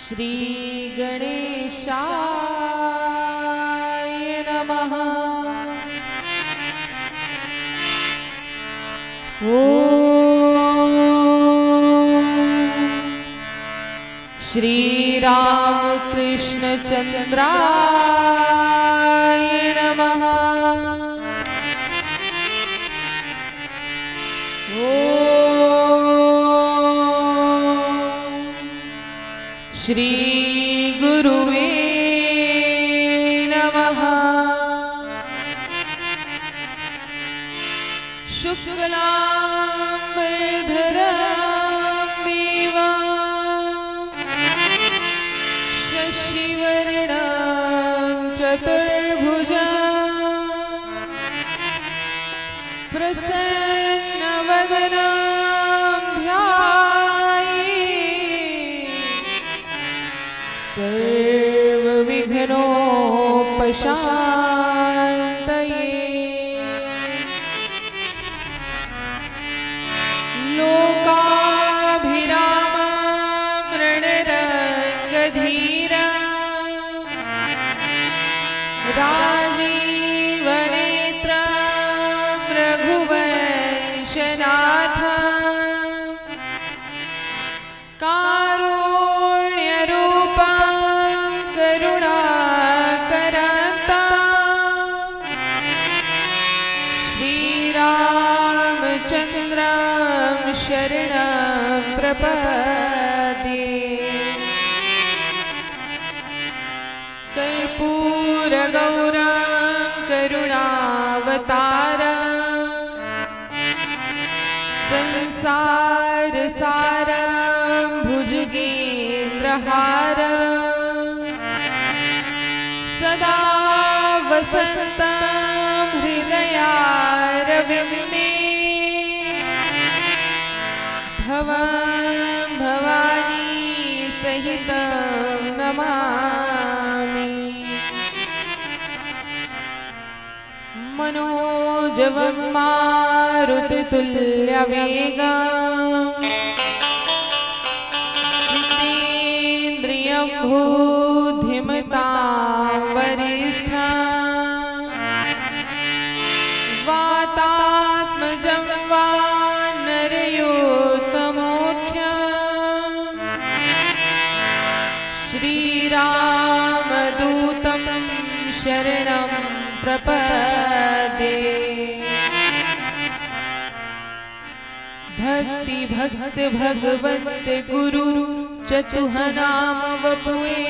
श्री गणेशाय नमः। ओम श्री रामकृष्ण चंद्राय नमः। श्री गुरुवे नमः। शुक्लांबरधरं देवं शशिवर्णं चतुर्भुजं प्रसन्नवदनं सर्वविघ्नोपशान्तये। लोकाभिरामं रणरङ्गधीरं राजीवनेत्रं रघुवंशनाथं कारुण्यरूपं करुणाकरं श्रीरामचन्द्रं शरणं प्रपद्ये। कर्पूरगौरं करुणावतारं संसारसारं भुजगेन्द्रहारं सदा वसन्तं हृदयारविन्दे भवं भवानी सहितं नमामि। मनोजवं मारुततुल्यवेगं जितेन्द्रियं बुद्धिमतां वरिष्ठं वातात्मजं वानरयोत्तमोख्यं श्रीरामदूतं शरणं प्रपद्ये। भक्ति भक्त भगवंत गुरु चतुहनाम वपुए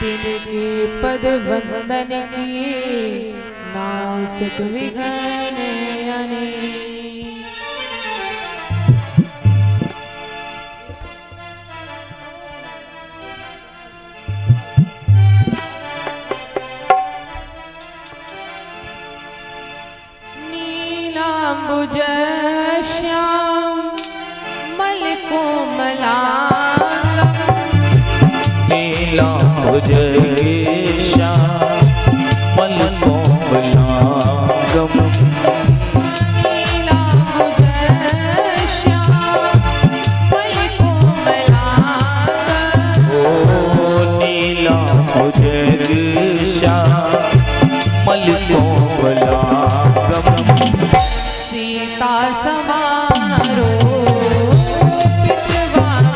तिनके पद वंदन किए नासक विघ्न अनेक। नीलाम्बुजश्याम मलकोमलांगं नीलाम्बुजश्याम मलकोमलांगं सीता समारो पितृवान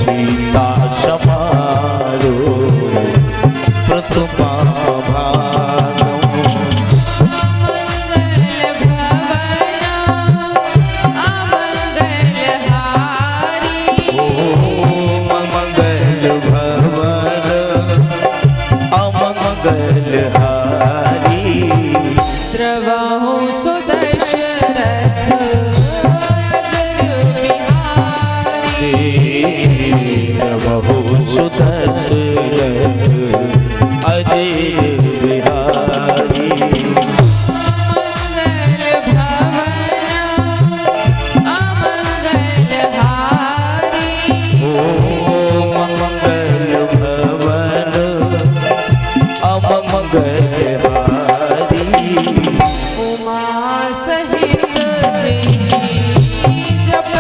सीता समारो प्रतुपाभागं मंगल भवन अमंगलहारी मंगल भवन अमंगलहारी द्रवहु सुदशरथ अगर बिहारी द्रवहु सुदशरथ अजय बिहारी मंगल भवन अमंगलहारी मंगल भवन अमंगलहारी उमा सहित जी जप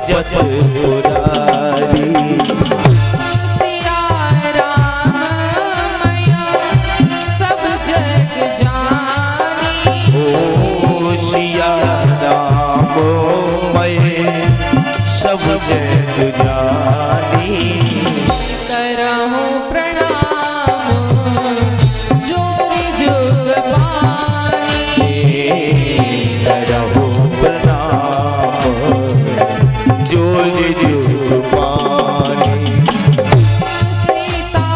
जपत पुरारी। सिया राम मैया सब जग जानी। ओ सिया राम मैं सब जग जानी। करहूं प्रणाम जोरी जुग बानी। करहु प्रणाम जोर जुग पानी। सीता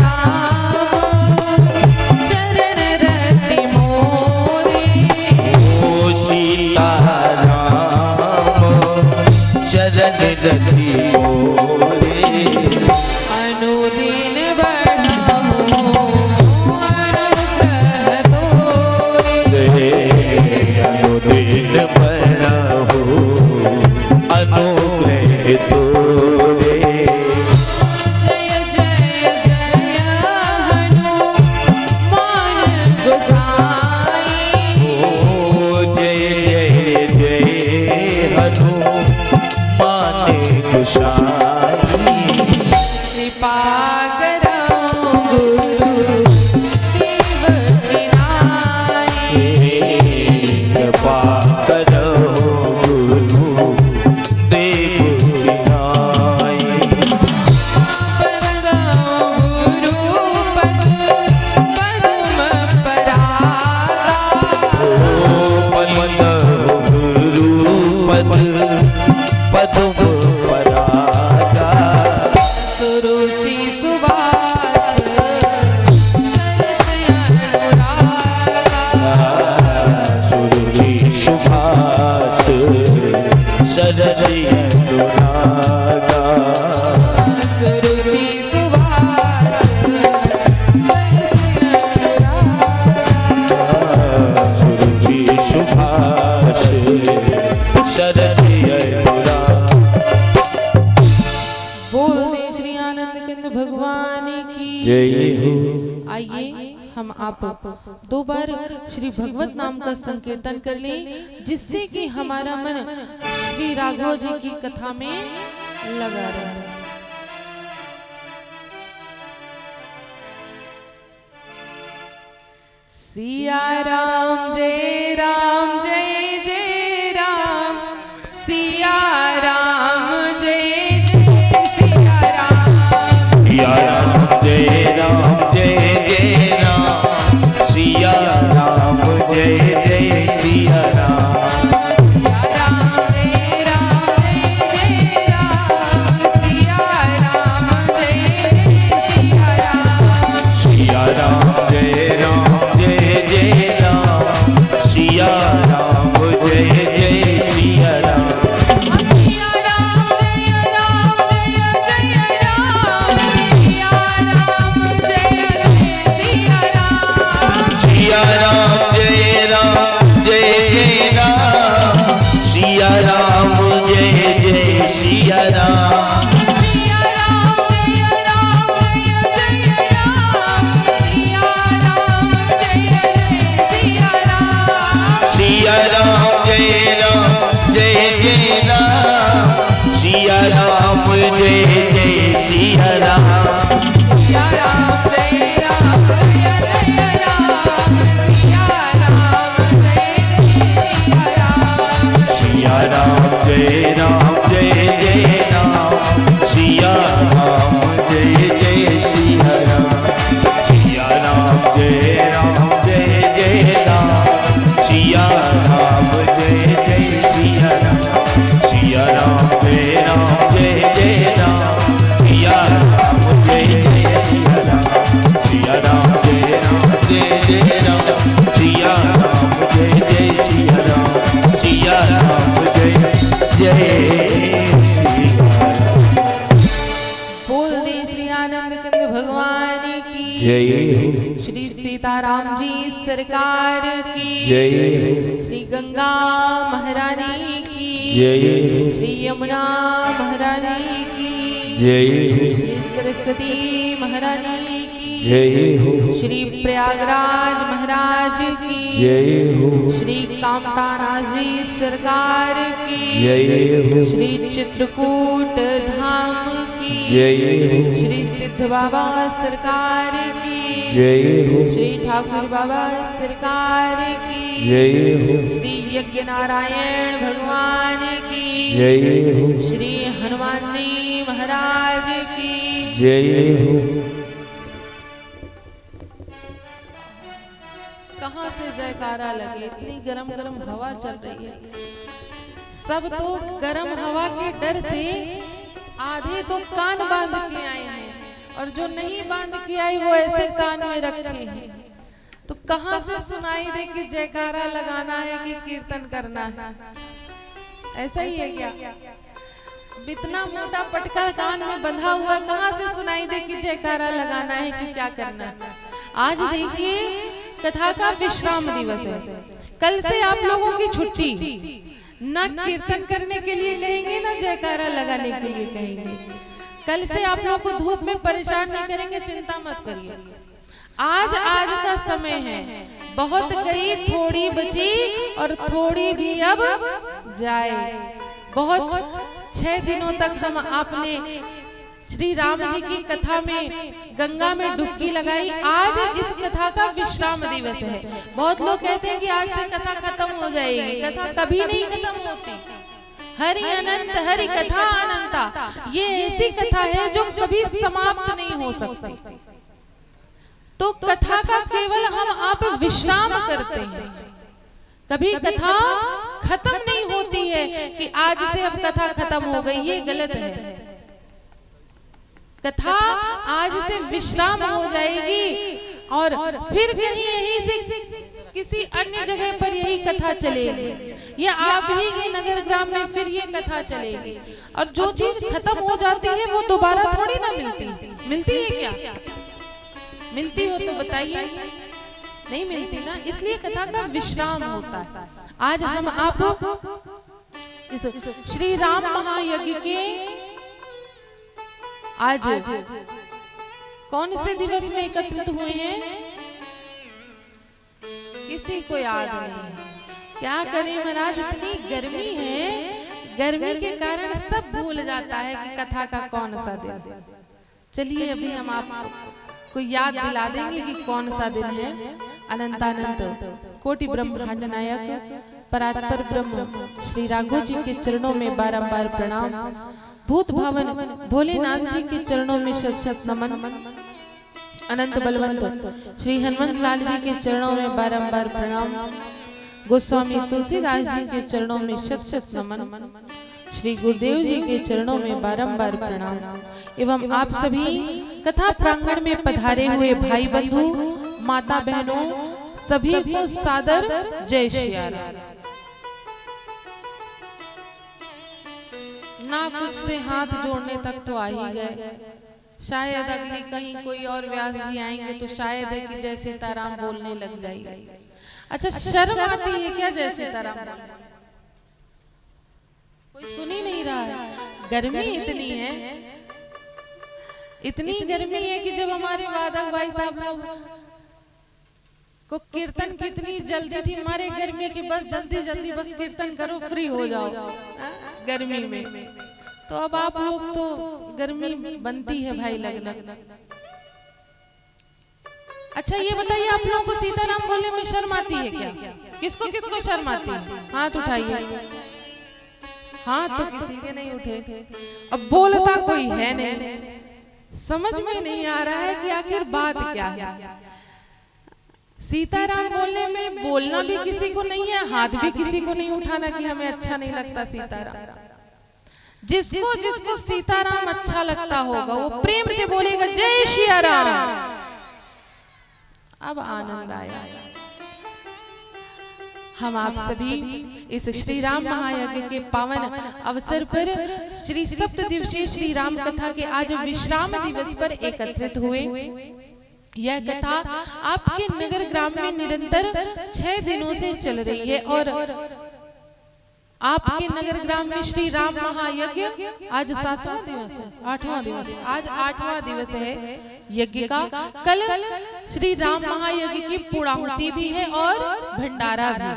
राम चरण रति मोरे। ओ सीता राम चरण रति मोरे। अनुदिन बढ़ाऊं अनुग्रह तोरे। अनुदिन बढ़ाहु अनुग्रह तोरे। जय जय जय हनुमान गोसाई। ओ जय जय जय हनुमान गोसाई। कृपा करो गुरु शिव विनाई। कृपा करो गुरु देव विनाई। गुरु पद पद्म परागा। गुरु पद पद्म परागा। सुरुचि सुबास सरस अनुरागा। सुरुचि सुभाष सरसी अनुरागा। सुरुचि सुबास सरस अनुरागा। सुरुचि सुभाष सरसी अनुरागा। बोल दे श्री आनंद कंद भगवान की जय हो। आइए हम आप दो बार श्री भगवत नाम का संकीर्तन कर लें, जिससे कि हमारा मन श्री राघव जी की कथा में लगा रहे। सिया राम जय जय राम। सिया राम जय जय सिया राम। सिया राम जय जय राम। सिया राम जय जय सिया राम। सिया राम जय जय राम। सिया राम जय जय सिया राम। सिया राम जय जय राम। सिया राम जय जय सिया राम। सिया राम जय जय राम। सिया राम जय जय सिया राम। सिया राम जय जय राम। सिया राम जय जय सिया राम। सिया राम जय जय राम। सिया राम जय जय सिया राम। सिया राम जय जय राम। सिया राम जय जय सिया राम। सिया राम जय जय राम। सिया राम जय जय सिया राम। सिया राम जय जय राम। सिया राम जय जय सिया राम। सिया राम जय जय राम। सिया राम जय जय सिया राम। सिया राम जय जय राम। सिया राम जय जय सिया राम। सिया राम जय जय राम। सिया राम जय जय सिया राम। सिया राम जय जय सिया राम। बोल दे श्री आनंद कंद भगवान की जय। श्री सीताराम जी सरकार की जय। श्री गंगा महारानी की जय। श्री यमुना महारानी की जय हो श्री सरस्वती महारानी की जय हो श्री प्रयागराज महाराज की जय हो श्री कामतानाथ जी सरकार की जय हो श्री चित्रकूट धाम की जय हो श्री सिद्ध बाबा सरकार की जय हो श्री ठाकुर बाबा सरकार की जय हो श्री यज्ञ नारायण भगवान की जय हो श्री हनुमान जी महाराज की जय हो। कहाँ से जयकारा लगे, इतनी गरम गरम हवा चल रही है। सब तो गरम हवा के डर से आधे तो कान बांध के आए हैं और जो नहीं बांध के आए वो ऐसे कान में रखे हैं। तो कहाँ से सुनाई दे कि जयकारा लगाना है कि कीर्तन करना है? ऐसा ही है क्या? इतना मोटा पटका कान में बंधा हुआ, कहाँ से सुनाई दे कि जयकारा लगाना है कि क्या करना है? आज देखिए कथा का विश्राम दिवस है। कल से आप लोगों की छुट्टी, ना कीर्तन करने के लिए कहेंगे ना जयकारा लगाने के लिए कहेंगे। कल से आप लोगों को धूप में परेशान नहीं करेंगे, चिंता मत करिए। आज का समय है, बहुत गई थोड़ी बची और थोड़ी भी अब जाए। बहुत 6 दिनों तक हम आपने श्री राम जी की कथा में गंगा में डुबकी लगाई। आज इस कथा का विश्राम दिवस है। बहुत लोग कहते हैं कि आज से कथा खत्म हो जाएगी। कथा कभी नहीं खत्म होती। हरि अनंत हरि कथा अनंता, ये ऐसी कथा है जो कभी समाप्त नहीं हो सकती। तो कथा का केवल हम आप विश्राम करते हैं, कभी कथा खत्म नहीं होती है कि आज से अब कथा खत्म हो गई, ये गलत है। कथा आज से विश्राम हो जाएगी और फिर कहीं यहीं से किसी अन्य जगह पर यही कथा चलेगी, या आप ही के नगर ग्राम में फिर ये कथा चलेगी। और जो चीज खत्म हो जाती है वो दोबारा थोड़ी ना मिलती है क्या? मिलती हो तो बताइए, नहीं मिलती ना। इसलिए कथा का विश्राम होता है। आज हम आप इस श्री राम महायज्ञ के आज कौन से दिवस में एकत्रित हुए हैं, किसी को याद नहीं। क्या करें महाराज, इतनी गर्मी है, गर्मी के कारण सब भूल जाता है कि कथा का कौन सा दिन। चलिए अभी हम आपको याद दिला देंगे कि कौन सा दिन है। अनंतानंत कोटि ब्रह्मांड नायक परात्पर ब्रह्म श्री राघव जी के चरणों में बारंबार प्रणाम। भूत भावन भोलेनाथ जी के चरणों में शत शत नमन। अनंत बलवंत श्री हनुमंत लाल जी के चरणों में बारंबार प्रणाम। गोस्वामी तुलसीदास जी के चरणों में शत शत नमन। श्री गुरुदेव जी के चरणों में बारंबार प्रणाम। एवं आप सभी कथा प्रांगण में पधारे हुए भाई बंधु माता बहनों सभी को सादर जय श्री राम। ना कुछ से हाथ जोड़ने तक तो आ ही गए। शायद अगली कहीं कोई और व्यास जी आएंगे तो शायद है कि जय सीताराम बोलने लग जाएगा। अच्छा, शर्म आती है क्या जय सीताराम? कोई सुन ही नहीं रहा है। गर्मी इतनी है, इतनी गर्मी है कि जब हमारे वादक भाई साहब लोग को कीर्तन कितनी जल्दी थी, हमारे गर्मी की बस जल्दी जल्दी बस कीर्तन करो, फ्री हो जाओ गर्मी में। तो अब आप लोग तो गर्मी बनती है भाई लगना। अच्छा ये बताइए, आप लोगों को सीताराम बोलने में शर्म आती है क्या? किसको किसको शर्म आती है? हाथ उठाइए। हाथ तो किसी के नहीं उठे। अब बोलता कोई है नहीं, समझ में नहीं आ रहा है कि आखिर बात क्या है। सीताराम बोलने में बोलना भी किसी को नहीं है, हाथ भी किसी को नहीं उठाना कि हमें अच्छा नहीं लगता सीताराम। जिसको जिसको सीताराम अच्छा लगता होगा वो प्रेम से बोलेगा जय श्री राम। अब आनंद आया। हम आप सभी इस श्री राम महायज्ञ के पावन अवसर पर श्री सप्त दिवसीय श्री राम कथा के आज विश्राम दिवस पर एकत्रित हुए। यह कथा आपके नगर ग्राम में निरंतर 6 दिनों से चल रही है और आपके नगर ग्राम में श्री राम महायज्ञ आज 7वां दिवस है, 8वां दिवस है, आज 8वां दिवस है यज्ञ का। कल श्री राम महायज्ञ की पूर्णाहुति भी है और भंडारा भी।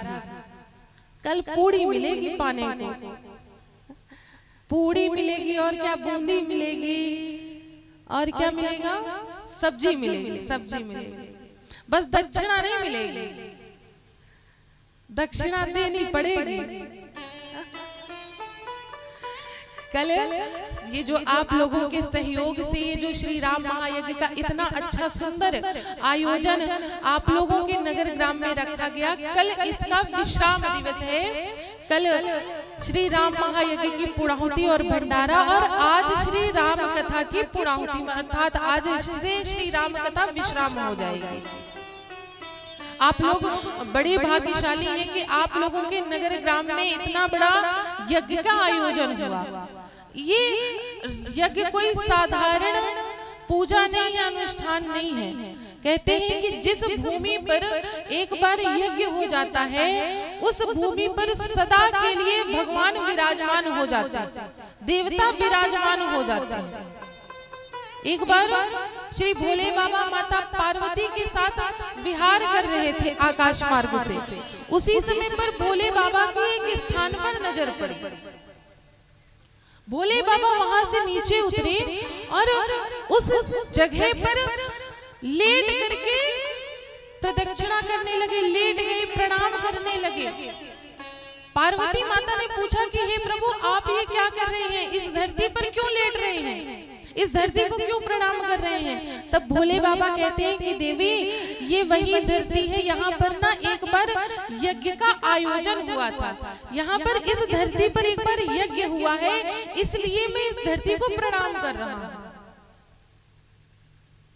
कल पूड़ी मिलेगी पाने को, पूड़ी मिलेगी और क्या बूंदी मिलेगी और क्या मिलेगा, सब्जी मिलेगी, सब्जी मिलेगी। बस दक्षिणा नहीं मिलेगी, दक्षिणा देनी पड़ेगी। कल ये जो आप लोगों के सहयोग से ये जो श्री राम महायज्ञ का इतना अच्छा सुंदर आयोजन आप लोगों के नगर ग्राम में रखा गया, कल इसका विश्राम दिवस है। कल श्री राम महायज्ञ की पूर्णाहुति और भंडारा और आज श्री राम कथा की पूर्णाहुति, अर्थात आज से श्री राम कथा विश्राम हो जाएगी। आप लोग बड़े भाग्यशाली हैं कि आप लोगों के नगर ग्राम में इतना बड़ा यज्ञ का आयोजन हुआ। ये यज्ञ कोई साधारण पूजा नहीं है, अनुष्ठान नहीं है। कहते हैं कि जिस भूमि पर एक बार यज्ञ हो जाता है उस भूमि पर सदा के लिए भगवान विराजमान हो जाते हैं, देवता विराजमान हो जाते हैं। एक बार श्री भोले बाबा माता पार्वती के साथ विहार कर रहे थे आकाश मार्ग से। उसी समय पर भोले बाबा की एक स्थान पर नजर पड़ी। भोले बाबा वहां से नीचे उतरे और उस जगह पर लेट करके प्रदक्षिणा करने लगे, लेट गए, प्रणाम करने लगे। पार्वती माता ने पूछा कि हे प्रभु, आप ये क्या कर रहे हैं, इस धरती पर क्यों लेट रहे हैं, इस धरती को क्यों प्रणाम कर रहे हैं। तब भोले बाबा कहते हैं कि देवी, ये वही धरती है, यहाँ पर ना एक बार यज्ञ का आयोजन हुआ था, यहाँ पर इस धरती पर एक बार यज्ञ हुआ है, इसलिए मैं इस धरती को प्रणाम कर रहा हूँ।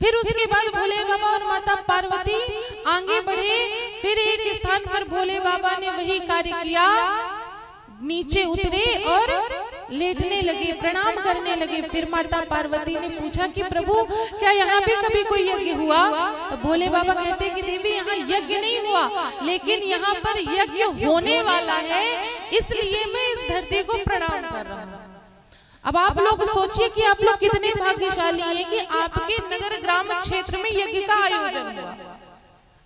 फिर उसके बाद भोले बाबा और माता पार्वती आगे बढ़े। फिर एक स्थान पर भोले बाबा ने वही कार्य किया, नीचे उतरे और लेटने लगे, प्रणाम करने लगे। फिर माता पार्वती ने पूछा कि प्रभु, क्या यहाँ पे कभी कोई यज्ञ हुआ। तो भोले बाबा कहते हैं कि देवी, यहाँ यज्ञ नहीं हुआ, लेकिन यहाँ पर यज्ञ होने वाला है, इसलिए मैं इस धरती को प्रणाम कर रहा हूँ। अब आप लोग सोचिए कि आप लोग कितने भाग्यशाली हैं कि आपके नगर ग्राम क्षेत्र में यज्ञ का आयोजन हुआ।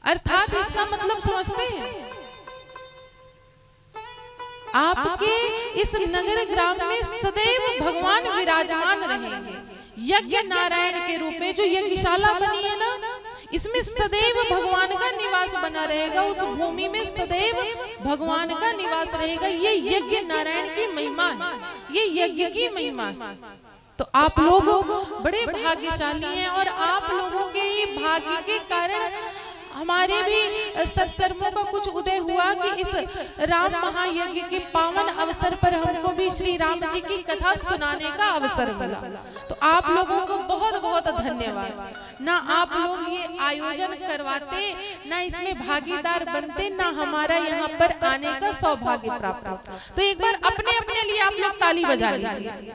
अर्थात इसका मतलब समझते हैं, आपके इस नगर ग्राम में सदैव भगवान विराजमान रहेंगे। यज्ञ नारायण के रूप में जो यज्ञशाला बनी है ना, इसमें सदैव भगवान का निवास बना रहेगा, उस भूमि में सदैव भगवान का निवास रहेगा। ये यज्ञ नारायण की महिमा है, ये यज्ञ की महिमा है। तो आप लोग बड़े भाग्यशाली हैं और आप लोगों के ही भाग्य के कारण हमारे भी सत्कर्मों का कुछ उदय हुआ कि इस राम महायज्ञ के पावन अवसर पर हमको भी श्री राम जी की कथा सुनाने का अवसर मिला। तो आप लोगों को बहुत बहुत धन्यवाद। ना आप लोग ये आयोजन करवाते, ना इसमें भागीदार बनते, ना हमारा यहाँ पर आने का सौभाग्य प्राप्त होता। तो एक बार अपने अपने लिए आप लोग ताली बजा लीजिए।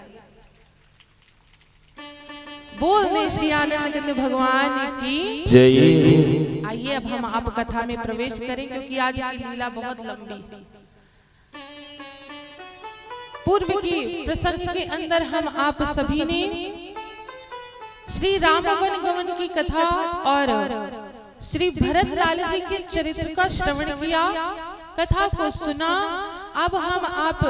बोल दे श्री आनंद भगवान की जय। आइए अब हम आप कथा में प्रवेश करें, क्योंकि आज की लीला बहुत लंबी है। पूर्व की प्रसंग के अंदर हम आप सभी ने श्री रामवन गमन की कथा और श्री भरत लाल जी के चरित्र का श्रवण किया, कथा को सुना। अब हम आप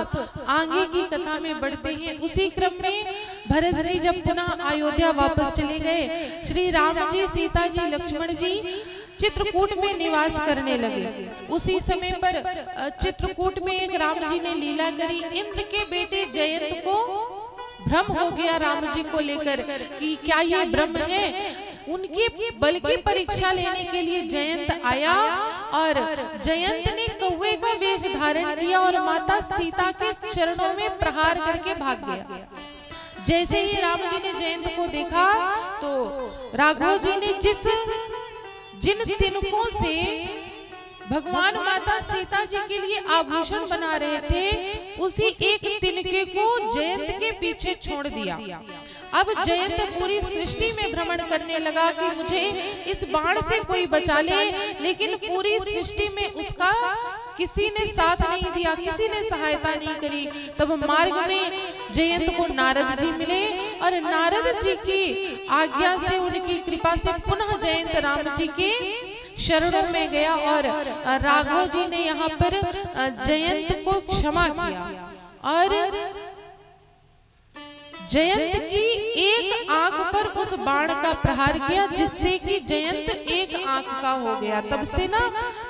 आगे की कथा में बढ़ते हैं। उसी क्रम में भरत जी जब पुनः अयोध्या वापस चले गए, श्री राम जी, सीता जी, लक्ष्मण जी चित्रकूट में निवास करने लगे। उसी समय पर चित्रकूट में एक राम जी ने लीला करी। इंद्र के बेटे जयंत को भ्रम हो गया राम जी को लेकर कि क्या ये ब्रह्म है। उनके बल की परीक्षा लेने के लिए जयंत आया और जयंत ने कौवे का वेश धारण किया और माता सीता के चरणों में प्रहार करके भाग गया। जैसे ही राम जी ने जयंत को देखा तो राघव जी ने जिन तिनकों से भगवान माता सीता जी के लिए आभूषण बना रहे थे, उसी एक तिनके को जयंत के पीछे छोड़ दिया। अब जयंत पूरी सृष्टि में भ्रमण करने लगा कि मुझे इस बाण से कोई बचा ले, लेकिन पूरी सृष्टि में उसका किसी ने साथ नहीं दिया, किसी ने सहायता नहीं करी। तब मार्ग में जयंत को नारद जी मिले और नारद जी की आज्ञा से, उनकी कृपा से पुनः जयंत राम जी के शरणों में गया और राघव जी ने यहाँ पर जयंत को क्षमा किया और जयंत की एक आंख पर उस बाण का प्रहार किया, जिससे कि जयंत एक आंख का हो गया। तब से ना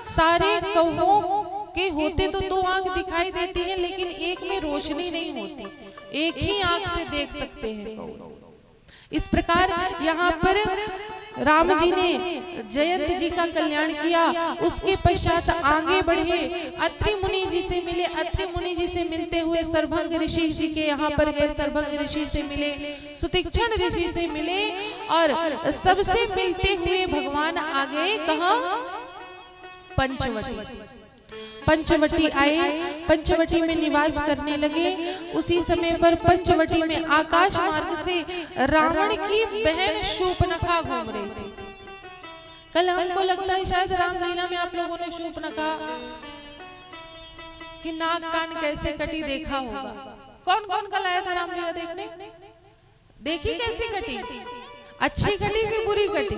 सारे कौवों के होते तो दो आंख दिखाई देती हैं, लेकिन एक में रोशनी नहीं होती, एक ही आंख से देख सकते हैं कौवे। इस प्रकार यहाँ पर राम जी ने जयंत जी का कल्याण किया। उसके पश्चात आगे बढ़े, अत्रि मुनि जी से मिले। अत्रि मुनि जी से मिलते हुए सरभंग ऋषि जी के यहाँ पर गए, सरभंग ऋषि से मिले, सुतीक्षण ऋषि से मिले और सबसे मिलते हुए भगवान आ गए कहाँ? पंचवटी। पंचवटी आए, पंचवटी में निवास करने लगे। उसी समय पर पंचवटी में आकाश मार्ग से रावण की बहन शूर्पणखा घूम रही थी। कल हमको लगता है शायद रामलीला में आप लोगों ने शूर्पणखा कि नाक कान कैसे कटी देखा होगा। कौन कौन कल आया था रामलीला देखने? देखी कैसी कटी? अच्छी कटी कि बुरी कटी?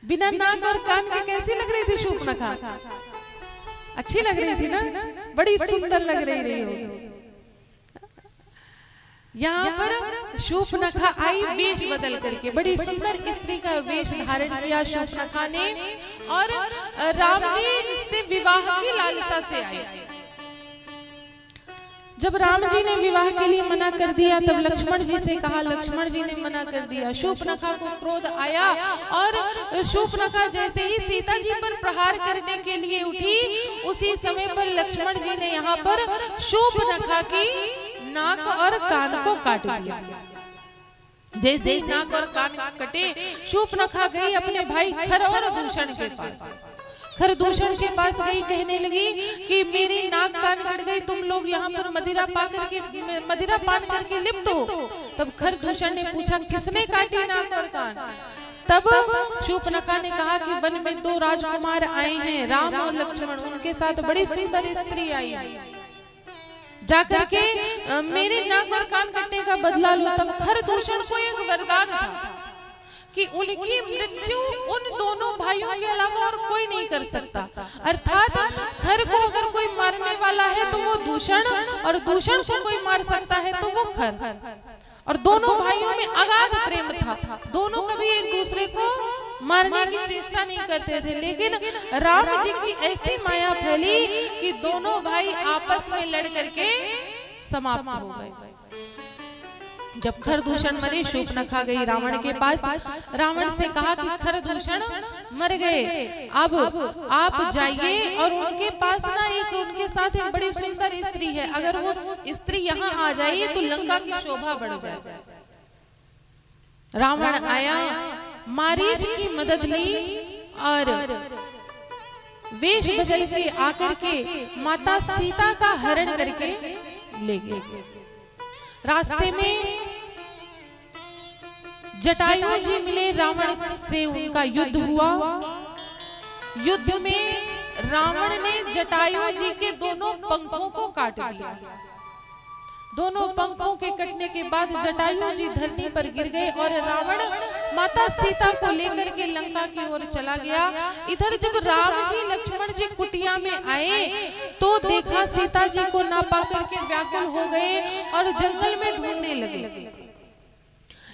बिना नाक और कान के कैसी लग रही थी शूर्पणखा? अच्छी लग रही थी ना, बड़ी सुंदर लग रही हो। यहाँ पर शूर्पणखा आई वेश बदल करके, बड़ी सुंदर स्त्री का वेश धारण किया शूर्पणखा ने और राम जी से विवाह की लालसा से आई। जब राम जी ने विवाह के लिए मना कर दिया, तब लक्ष्मण जी से कहा, लक्ष्मण जी ने मना कर दिया। शूर्पणखा को क्रोध आया और शूर्पणखा जैसे ही सीता जी पर प्रहार करने के लिए उठी, उसी समय पर लक्ष्मण जी ने यहाँ पर शूर्पणखा की नाक और कान को काट दिया। जैसे ही नाक और कान कटे, शूर्पणखा गई अपने भाई खर और दूषण के पास। खरदूषण के पास गई, कहने लगी कि मेरी नाक कान कट गई, तुम लोग यहाँ पर मदिरा पान करके लिप्त हो। तब खरदूषण ने पूछा, किसने काटी नाक और कान? तब शूर्पणखा ने कहा कि वन में दो राजकुमार आए हैं, राम और लक्ष्मण, उनके साथ बड़ी सुंदर स्त्री आई है, जाकर के मेरे नाक और कान कटने का बदला लो। तब खरदूषण को एक वरदान था कि उनकी मृत्यु उन दोनों भाइयों के अलावा और कोई नहीं कर सकता। अर्थात खर को अगर कोई मारने वाला है तो वो दूषण, और दूषण को कोई मार सकता है तो वो खर। और दोनों भाइयों में अगाध प्रेम था, दोनों कभी एक दूसरे को मारने की चेष्टा नहीं करते थे, लेकिन राम जी की ऐसी माया फैली कि दोनों भाई आपस में लड़ करके समाप्त हो गए। जब खरदूषण मरे, शूर्पणखा गई रावण के पास, रावण से कहा कि खरदूषण मर गए, अब आप जाइए और उनके पास ना उनके साथ एक बड़ी सुंदर स्त्री है, अगर वो स्त्री यहाँ आ जाए तो लंका की शोभा बढ़ जाए। रावण आया, मारीच की मदद ली और वेश बदल के आकर के माता सीता का हरण करके ले गए। रास्ते में जटायु जी मिले, रावण से उनका युद्ध हुआ। युद्ध में रावण ने जटायु जी के दोनों पंखों को काट दिया। दोनों पंखों के कटने के बाद जटायु जी धरती पर गिर गए और रावण माता सीता को लेकर के लंका की ओर चला गया। इधर जब राम जी लक्ष्मण जी कुटिया में आए तो देखा सीता जी को ना पा करके व्याकुल हो गए और जंगल में ढूंढने लगे।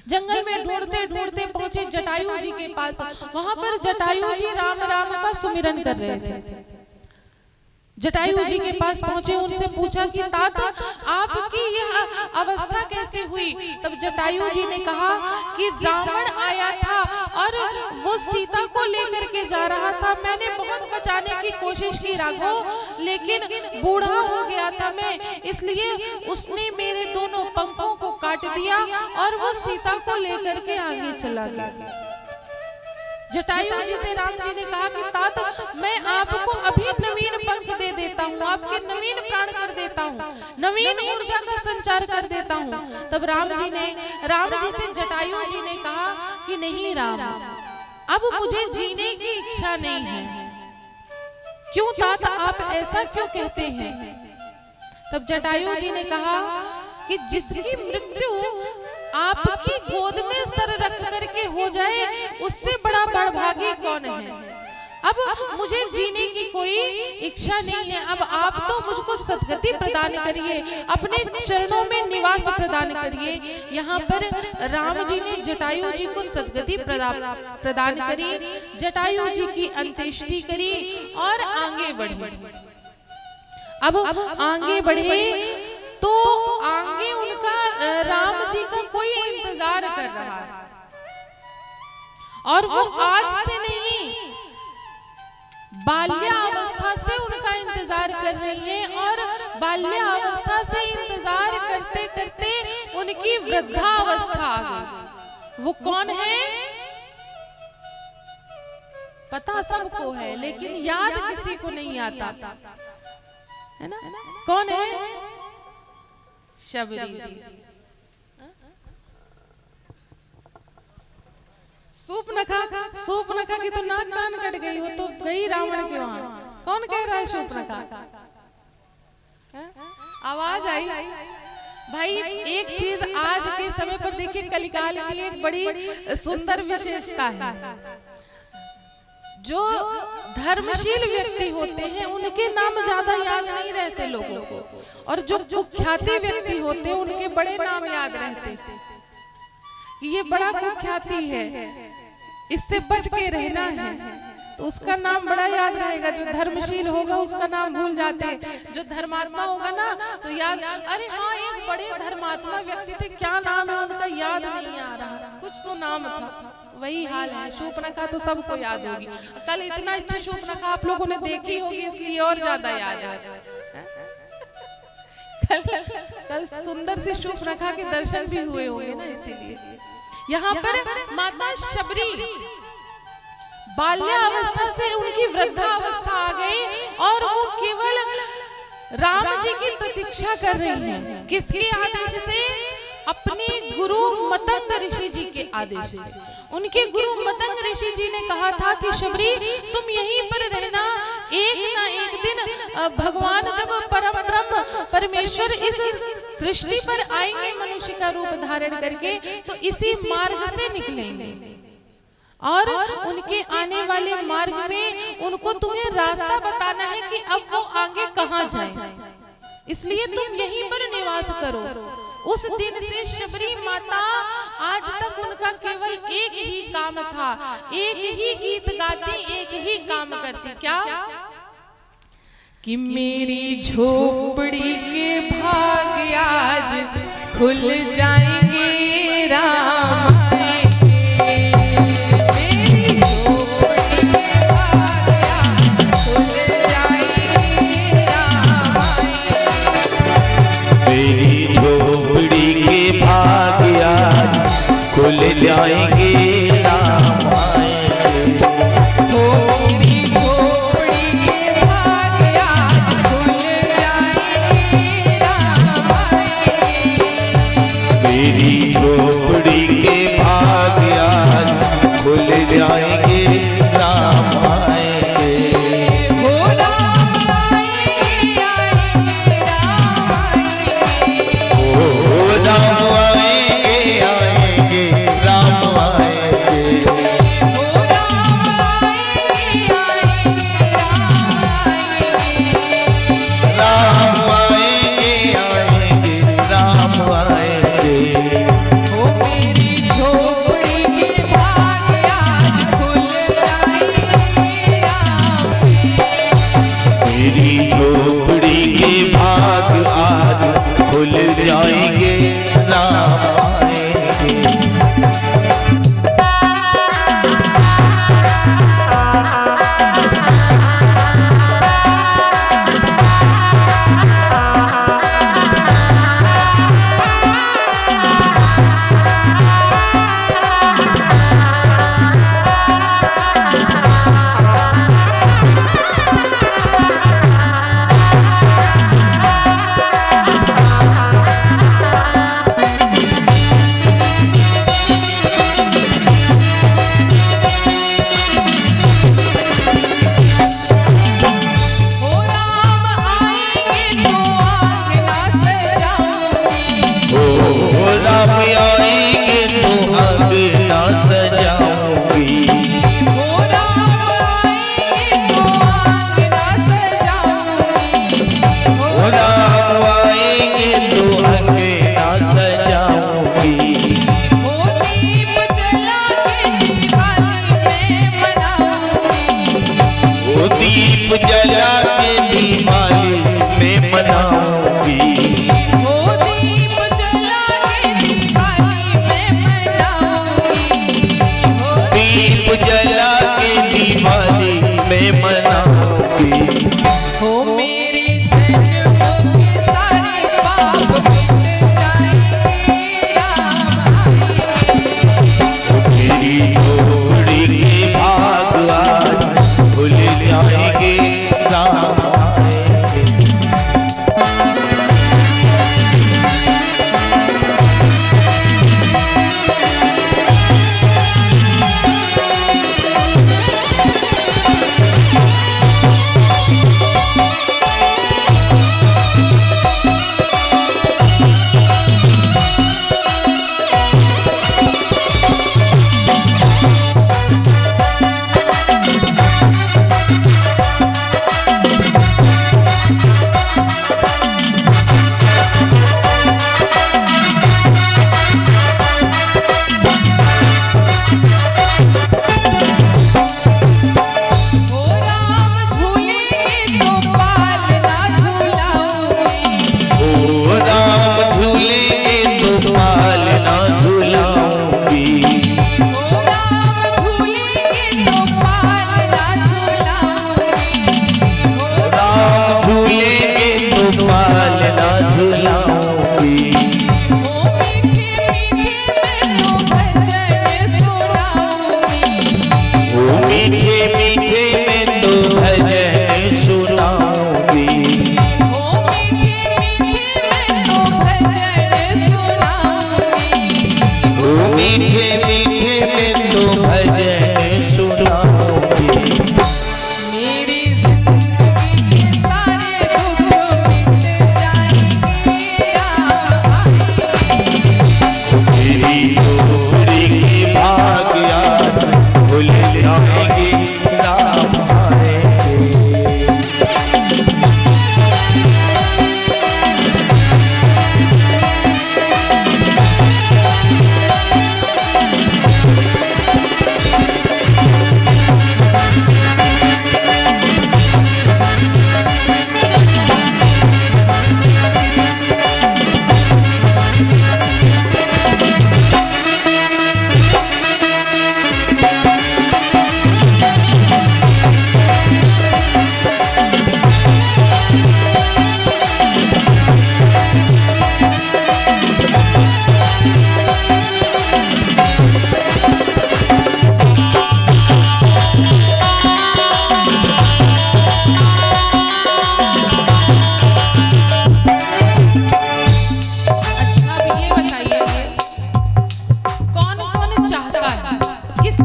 जंगल में ढूंढते ढूंढते पहुंचे जटायु जी के पास। वहां पर जटायु जी राम राम का सुमिरन कर रहे थे। जटायु जी के पास पहुंचे, उनसे पूछा कि तात आपकी यह अवस्था कैसे हुई? तब जटायु जी ने कहा कि रावण आया था और वो सीता को लेकर के जा रहा था। मैंने बहुत बचाने की कोशिश की राघव, लेकिन बूढ़ा हो गया था मैं, इसलिए उसने मेरे दोनों पंखों को काट दिया और वो सीता को लेकर के आगे चला गया। जटायु जी से राम जी ने कहा कि तात मैं आपको अभी नवीन पंख दे देता हूँ, आपके नवीन प्राण कर देता हूँ, नवीन ऊर्जा का संचार कर देता हूँ। तब राम जी से जटायु जी ने कहा कि नहीं राम, अब मुझे जीने की इच्छा नहीं है, क्यों तात आप ऐसा क्यों कहते हैं? तब जटायु जी ने कहा कि जिसकी मृत्यु आपकी गोद में सर रख करके हो जाए उससे बड़ा बड़भागी कौन है। अब मुझे जीने की कोई इच्छा नहीं है, अब आप तो मुझको सद्गति प्रदान करिए, अपने चरणों में निवास प्रदान करिए। यहाँ पर राम जी ने जटायु जी को सद्गति प्रदान करी, जटायु जी की अंत्येष्टि करी और आगे बढ़े। अब आगे बढ़े तो आगे उनका राम जी का कोई इंतजार कर रहा है, और वो आज से नहीं बाल्यावस्था से उनका इंतजार कर रही है, और बाल्यावस्था से इंतजार करते करते उनकी वृद्धावस्था आ गई। वो कौन है? पता सबको है, लेकिन याद किसी को नहीं आता, है ना? कौन है? शबरी जी। सूपनखा की तो नाक कान कट गई, वो तो गई रावण के वहां। कौन कह रहा है सूपनखा? आवाज आई भाई। एक चीज आज के समय पर देखिए, कलिकाल की एक बड़ी सुंदर विशेषता है, जो धर्मशील व्यक्ति होते हैं उनके नाम ज्यादा याद नहीं रहते लोगों को, और जो कुख्याति व्यक्ति होते हैं उनके बड़े नाम याद रहते हैं कि ये बड़ा कुख्याति है, इससे बच के रहना है, तो उसका नाम बड़ा याद रहेगा। जो धर्मशील होगा उसका नाम भूल जाते हैं, जो धर्मात्मा होगा ना तो याद, अरे हाँ एक बड़े धर्मात्मा व्यक्ति थे, क्या नाम है उनका याद नहीं आ रहा, कुछ तो नाम था। वही हाल है, शूर्पणखा तो सबको याद होगी। कल इतना अच्छी शूर्पणखा आप लोगों ने देखी होगी, इसलिए और ज्यादा याद है। कल सुंदर सी शूर्पणखा के दर्शन भी हुए होंगे ना, इसीलिए। यहाँ पर माता शबरी बाल्यावस्था से उनकी वृद्धावस्था आ गई, और वो केवल राम जी की प्रतीक्षा कर रही हैं। किसके आदेश से? अपने गुरु मतंग ऋषि जी के आदेश से। उनके गुरु मतंग ऋषि जी ने कहा था कि शबरी तुम यहीं पर रहना, एक ना एक दिन भगवान जब परम ब्रह्म परमेश्वर इस सृष्टि पर आएंगे मनुष्य का रूप धारण करके, तो इसी मार्ग से निकलेंगे, और उनके आने वाले मार्ग में उनको तुम्हें रास्ता बताना है कि अब वो आगे कहाँ जाए, इसलिए तुम यहीं पर निवास करो। उस दिन से शबरी माता आज तक उनका केवल एक ही काम था, एक ही गीत गाती, एक ही काम करती। क्या? कि मेरी झोपड़ी के भाग आज खुल जाएंगे, राम आएंगे। मेरी झोपड़ी के भाग आज खुल जाएंगे, राम आएंगे। मेरी झोपड़ी के भाग आज खुल जाएंगे, राम आएंगे। मेरी झोपड़ी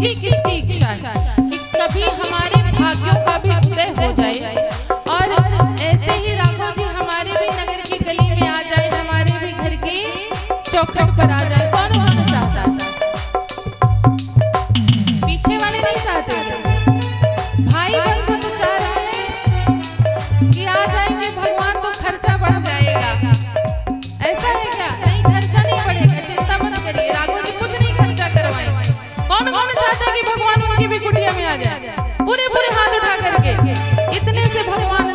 किसकी किसकी इच्छा है कि कभी हमारे भाग्यों का भी उदय हो जाए और ऐसे ही राघव जी हमारे भी नगर की गली में आ जाए, हमारे भी घर के चौखट पर आ जाए। कौन कौन चाहता है? पीछे वाले नहीं चाहते, भाई बंधु तो चाह रहे हैं कि आ जाएंगे भगवान तो खर्चा बढ़ जाएगा। ऐसा है क्या? नहीं, खर्चा नहीं बढ़ेगा, चिंता मत करिए, राघव जी कुछ नहीं खर्चा करवाएंगे। कौन कौन चाहता है कि भगवान उनकी भी कुटिया में आ जाए? पूरे पूरे हाथ उठा करके, इतने से भगवान